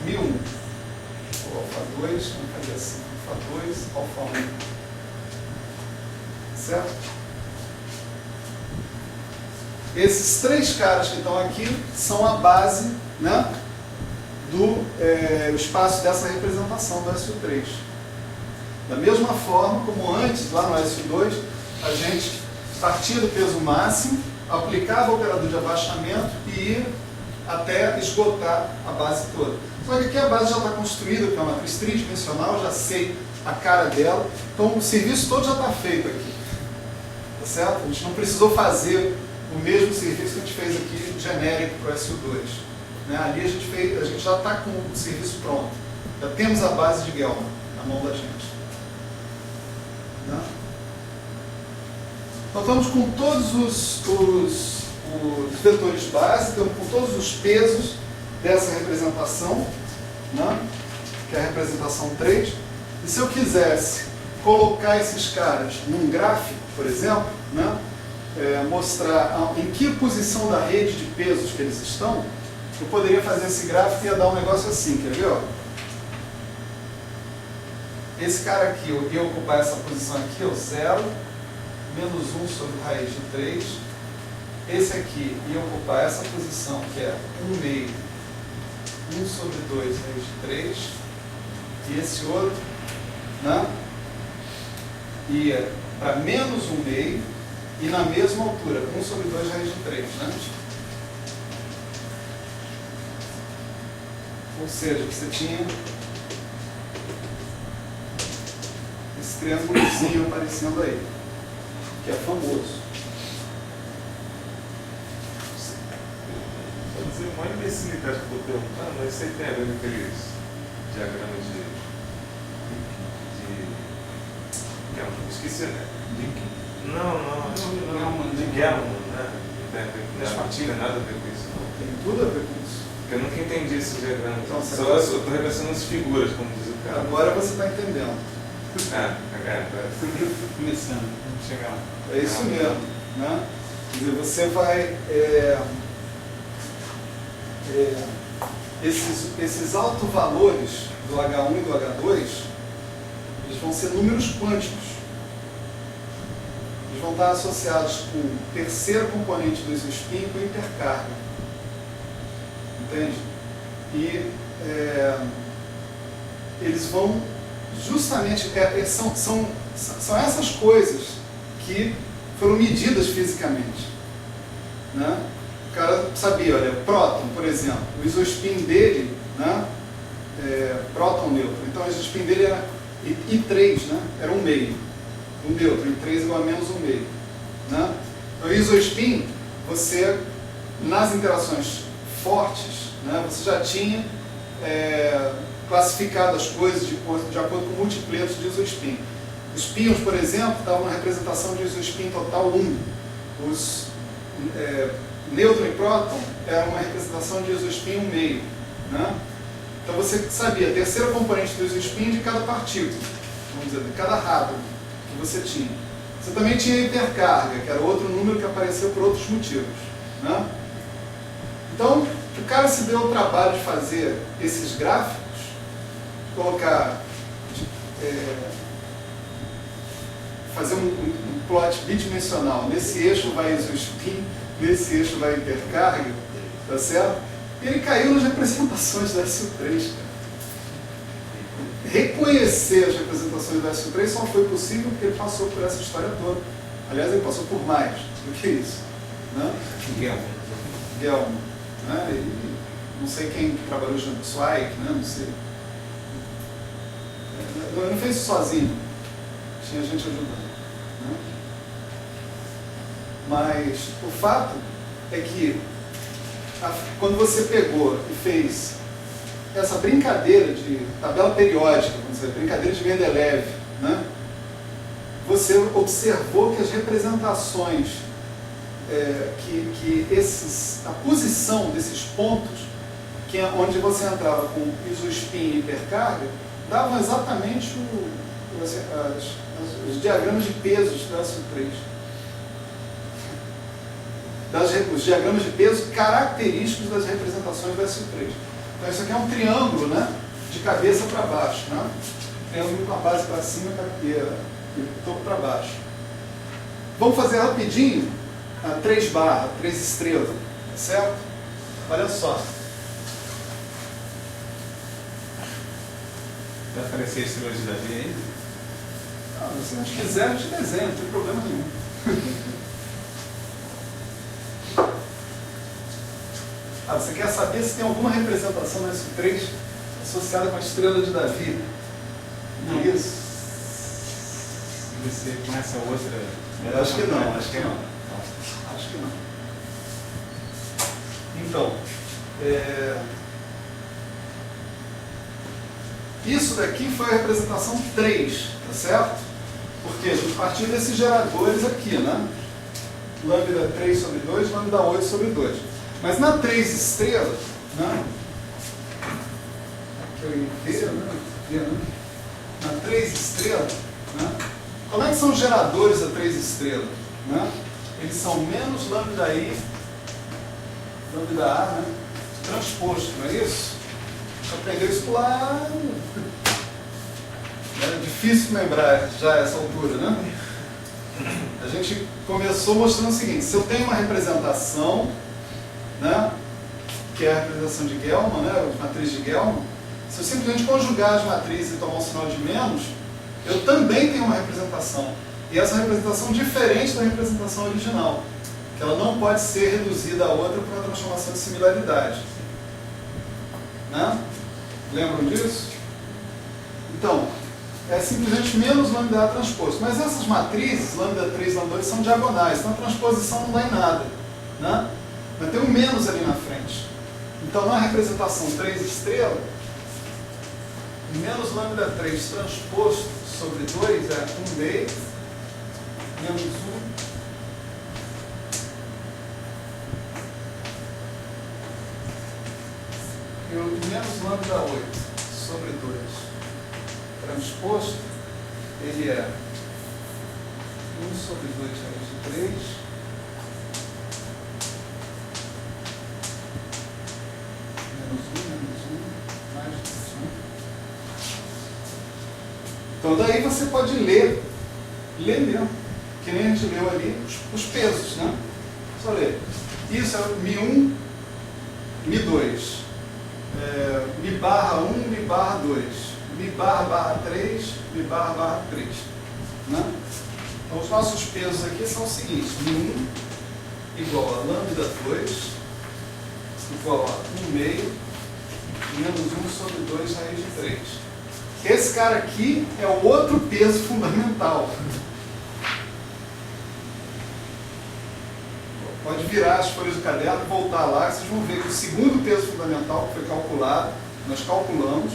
1001. O alfa 2, vamos fazer assim, alfa 2, alfa 1. Certo? Esses três caras que estão aqui são a base, né, do espaço dessa representação do SU3. Da mesma forma como antes, lá no SU2, a gente partia do peso máximo, aplicava o operador de abaixamento e ia até esgotar a base toda. Só que aqui a base já está construída, porque é uma matriz tridimensional, eu já sei a cara dela, então o serviço todo já está feito aqui. Tá certo? A gente não precisou fazer o mesmo serviço que a gente fez aqui genérico para o SU2. Né? Ali a gente já está com o serviço pronto. Já temos a base de Gelman na mão da gente. Né? Então estamos com todos os vetores base, estamos com todos os pesos dessa representação, né? Que é a representação 3. E se eu quisesse colocar esses caras num gráfico, por exemplo, né? Mostrar em que posição da rede de pesos que eles estão, eu poderia fazer esse gráfico e ia dar um negócio assim, quer ver? Ó? Esse cara aqui, eu ia ocupar essa posição aqui, ó, 0, menos 1 sobre raiz de 3. Esse aqui ia ocupar essa posição, que é 1 meio, 1 sobre 2 raiz de 3. E esse outro, né, ia para menos 1 meio e na mesma altura, 1 sobre 2 raiz de 3. Né? Ou seja, você tinha esse triângulozinho aparecendo aí, que é famoso. Vou dizer uma imbecilidade que eu estou perguntando, mas você tem a ver com aqueles diagramas de esqueci, né? Não. De Gelman, né? Não tem nada a ver com isso, não. Tem tudo a ver com isso. Porque eu nunca entendi esses diagramas. Então, só eu estou repassando as figuras, como diz o cara. Agora você está entendendo. Começando, vamos chegar lá. É isso mesmo. Né? Quer dizer, você vai... esses altovalores do H1 e do H2, eles vão ser números quânticos. Eles vão estar associados com o terceiro componente do isospin com hipercarga. Entende? E eles vão justamente... são essas coisas que foram medidas fisicamente. Né? O cara sabia, olha, próton, por exemplo, o isospin dele, né, próton neutro. Então o isospin dele era I3, né, era 1 meio. O neutro, I3 igual a menos 1 meio. Né? Então o isospin, você, nas interações fortes, né, você já tinha classificado as coisas de acordo com múltipletos de isospin. Os píons, por exemplo, estavam na representação de isospin total 1. Os nêutron e próton era uma representação de isospin 1 meio. Né? Então você sabia a terceira componente do isospin de cada partícula, vamos dizer, de cada rádio que você tinha. Você também tinha hipercarga, que era outro número que apareceu por outros motivos. Né? Então, o cara se deu o trabalho de fazer esses gráficos, colocar, fazer um plot bidimensional. Nesse eixo vai isospin, nesse eixo vai hipercarga, tá certo? E ele caiu nas representações da SU3, cara. Reconhecer as representações da SU3 só foi possível porque ele passou por essa história toda. Aliás, ele passou por mais do que isso. Né? Gelman. Né? E não sei quem trabalhou junto, Zweig, né? Não sei. Ele não fez isso sozinho. Tinha gente ajudando. Né? Mas o fato é que quando você pegou e fez essa brincadeira de tabela periódica, vamos dizer, brincadeira de Mendeleev, né? Você observou que as representações, a posição desses pontos, onde você entrava com isospin e hipercarga, davam exatamente os diagramas de pesos da SU3. Os diagramas de peso característicos das representações da SU3. Então isso aqui é um triângulo, né? De cabeça para baixo, né? Triângulo com a base para cima e o topo para baixo. Vamos fazer rapidinho a 3 barras, 3 estrelas, tá certo? Olha só. Vai aparecer a estrela de Davi aí? Ah, se não quiser, eu te desenho, não tem problema nenhum. Você quer saber se tem alguma representação no S3 associada com a estrela de Davi? Não. Isso? Você com essa outra... Acho que não, acho que não. Acho que não. Então, isso daqui foi a representação 3, tá certo? Porque a gente partiu desses geradores aqui, né? Lambda 3 sobre 2, lambda 8 sobre 2. Mas na 3 estrelas, né? Aqui eu inteiro, né? Na 3 estrelas, né? Como é que são os geradores da 3 estrelas? Né? Eles são menos lambda I, lambda A, né? Transposto, não é isso? Você aprendeu isso lá. É difícil lembrar já a essa altura, né? A gente começou mostrando o seguinte: se eu tenho uma representação, né, que é a representação de Gell-Mann, né, a matriz de Gell-Mann, se eu simplesmente conjugar as matrizes e tomar um sinal de menos, eu também tenho uma representação. E essa representação diferente da representação original, que ela não pode ser reduzida a outra por uma transformação de similaridade. Né? Lembram disso? Então, é simplesmente menos lambda A transposto. Mas essas matrizes, lambda 3 e lambda 2, são diagonais, então a transposição não dá em nada. Né? Mas tem um menos ali na frente. Então, na representação 3 estrelas, menos lambda 3 transposto sobre 2 é 1 meio, menos 1, e o menos lambda 8 sobre 2 transposto, ele é 1 sobre 2 raiz de 3, menos 1, mais 2, né? Então daí você pode ler mesmo, que nem a gente leu ali, os pesos, né? Só ler. Isso é Mi1, Mi2, Mi barra 1, Mi barra 2, Mi barra 3, Mi barra 3. Né? Então os nossos pesos aqui são os seguintes: Mi1 igual a lambda 2 igual a 1 meio menos 1 sobre 2 raiz de 3. Esse cara aqui é o outro peso fundamental. Pode virar as folhas do caderno e voltar lá, vocês vão ver que o segundo peso fundamental que foi calculado, nós calculamos,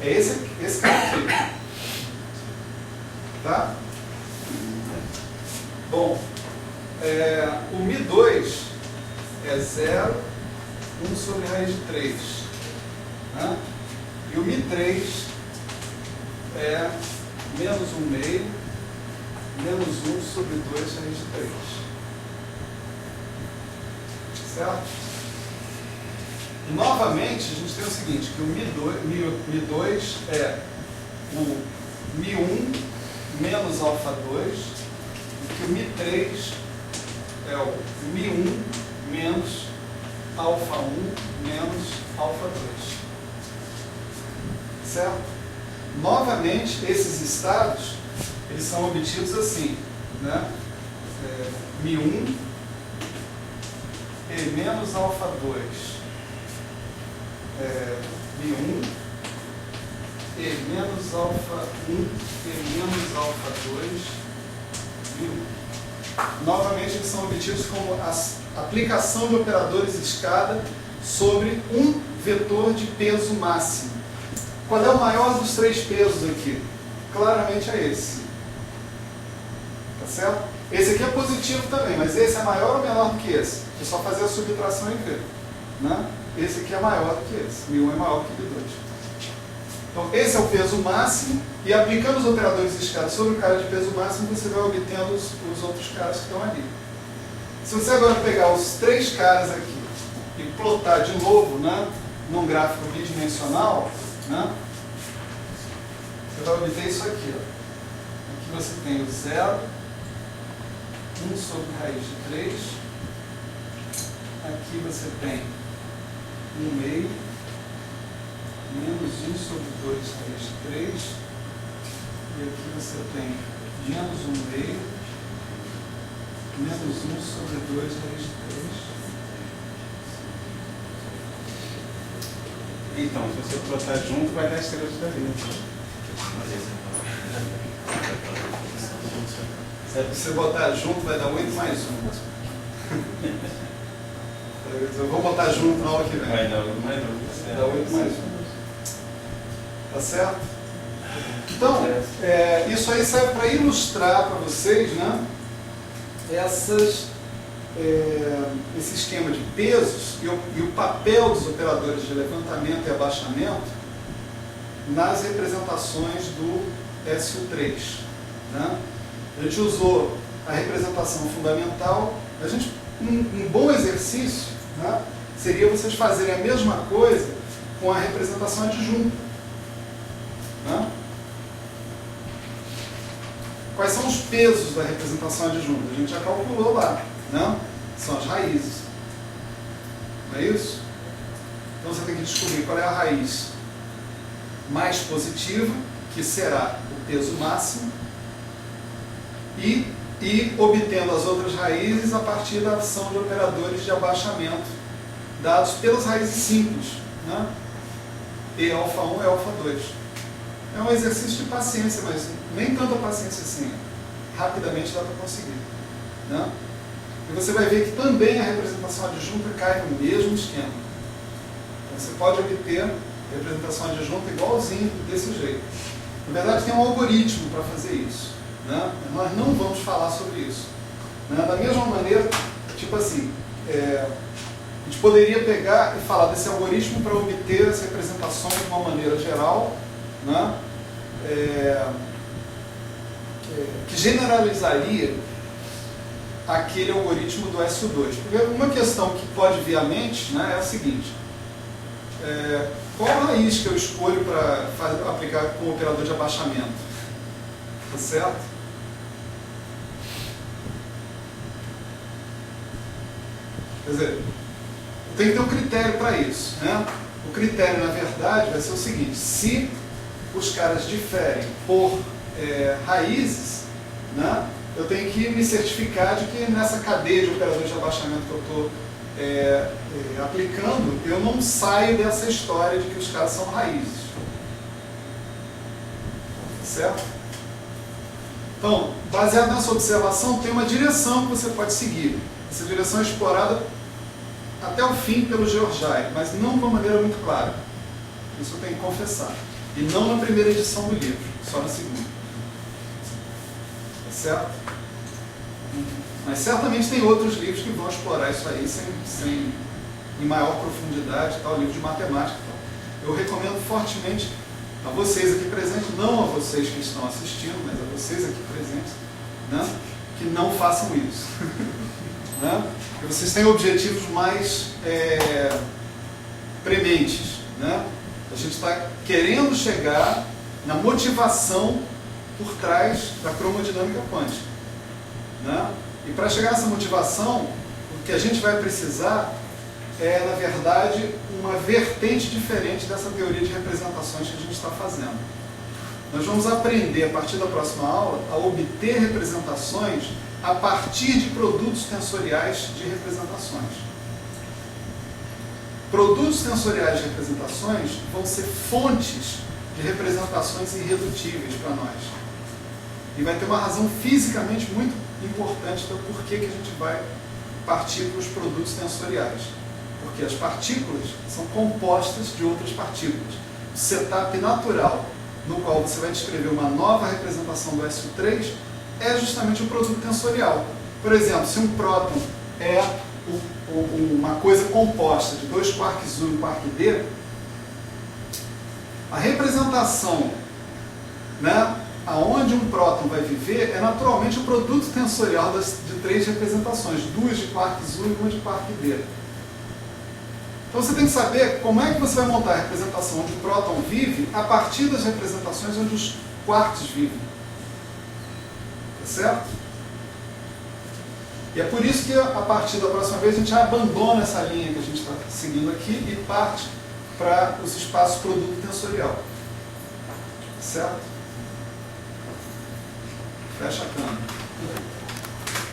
é esse cara aqui. Tá? Bom, o Mi2 é 0, 1 sobre raiz de 3. Né? E o Mi3 é menos 1 meio, menos 1 sobre 2 raiz de 3. Certo? Novamente, a gente tem o seguinte, que o Mi2 é o Mi1 menos alfa 2, e que o Mi3 é o Mi1 menos alfa 1 menos alfa 2. Certo? Novamente, esses estados, eles são obtidos assim, né? Mi1 e menos alfa 2, Mi1 e menos alfa 1 e menos alfa 2, Mi1. Novamente, eles são obtidos como a aplicação de operadores de escada sobre um vetor de peso máximo. Qual é o maior dos 3 pesos aqui? Claramente é esse. Tá certo? Esse aqui é positivo também, mas esse é maior ou menor do que esse? É só fazer a subtração e ver. Né? Esse aqui é maior do que esse. Mi1 é maior que Mi2. Então, esse é o peso máximo, e aplicando os operadores de escada sobre o cara de peso máximo, você vai obtendo os outros caras que estão ali. Se você agora pegar os 3 caras aqui e plotar de novo, né, num gráfico bidimensional, né, você vai obter isso aqui. Ó. Aqui você tem o 0, 1 sobre raiz de 3. Aqui você tem 1 meio, menos 1 sobre 2 raiz de 3. E aqui você tem menos 1 meio, menos 1 sobre 2 raiz de 3. Então, se você botar junto, vai dar a estrela de Davi. Se você botar junto, vai dar 8 mais 1. Eu vou botar junto na aula que vem. Vai dar 8 mais 1. Dá 8 mais 1. Tá certo? Então, isso aí serve para ilustrar para vocês, né, esse esquema de pesos e o papel dos operadores de levantamento e abaixamento nas representações do SU3. Né? A gente usou a representação fundamental. Um bom exercício, né, seria vocês fazerem a mesma coisa com a representação adjunta. Né? Quais são os pesos da representação adjunta? A gente já calculou lá, né? São as raízes. Não é isso? Então você tem que descobrir qual é a raiz mais positiva, que será o peso máximo, e obtendo as outras raízes a partir da ação de operadores de abaixamento dados pelas raízes simples, né? E alfa 1 e alfa 2. É um exercício de paciência, mas nem tanta paciência assim. Rapidamente dá para conseguir. Né? E você vai ver que também a representação adjunta cai no mesmo esquema. Então, você pode obter a representação adjunta igualzinho desse jeito. Na verdade, tem um algoritmo para fazer isso. Né? Nós não vamos falar sobre isso. Né? Da mesma maneira, tipo assim, a gente poderia pegar e falar desse algoritmo para obter as representações de uma maneira geral, né? Que generalizaria aquele algoritmo do SU2. Porque uma questão que pode vir à mente, né, é a seguinte: qual a raiz que eu escolho para aplicar com o operador de abaixamento? Tá certo? Quer dizer, eu tenho que ter um critério para isso, né? O critério, na verdade, vai ser o seguinte: se os caras diferem por raízes, né, eu tenho que me certificar de que nessa cadeia de operadores de abaixamento que eu estou aplicando, eu não saio dessa história de que os caras são raízes. Certo? Então, baseado nessa observação, tem uma direção que você pode seguir. Essa direção é explorada até o fim pelo Georgai, mas não de uma maneira muito clara. Isso eu tenho que confessar. E não na primeira edição do livro, só na segunda. Tá certo? Mas certamente tem outros livros que vão explorar isso aí em maior profundidade, tal, livro de matemática. Tal. Eu recomendo fortemente a vocês aqui presentes, não a vocês que estão assistindo, mas a vocês aqui presentes, né, que não façam isso. Né? Porque vocês têm objetivos mais prementes. Né? A gente está querendo chegar na motivação por trás da cromodinâmica quântica. Né? E para chegar nessa motivação, o que a gente vai precisar é, na verdade, uma vertente diferente dessa teoria de representações que a gente está fazendo. Nós vamos aprender, a partir da próxima aula, a obter representações a partir de produtos tensoriais de representações. Produtos tensoriais de representações vão ser fontes de representações irredutíveis para nós. E vai ter uma razão fisicamente muito importante do porquê que a gente vai partir para os produtos tensoriais. Porque as partículas são compostas de outras partículas. O setup natural no qual você vai descrever uma nova representação do SU3 é justamente o produto tensorial. Por exemplo, se um próton é uma coisa composta de dois quarks U e um quark D, a representação, né, aonde um próton vai viver é naturalmente o produto tensorial de três representações, duas de quarks U e uma de quark D. Então você tem que saber como é que você vai montar a representação onde o próton vive a partir das representações onde os quarks vivem. Tá certo? E é por isso que a partir da próxima vez a gente abandona essa linha que a gente está seguindo aqui e parte para os espaços produto tensorial. Certo? Fecha a câmera.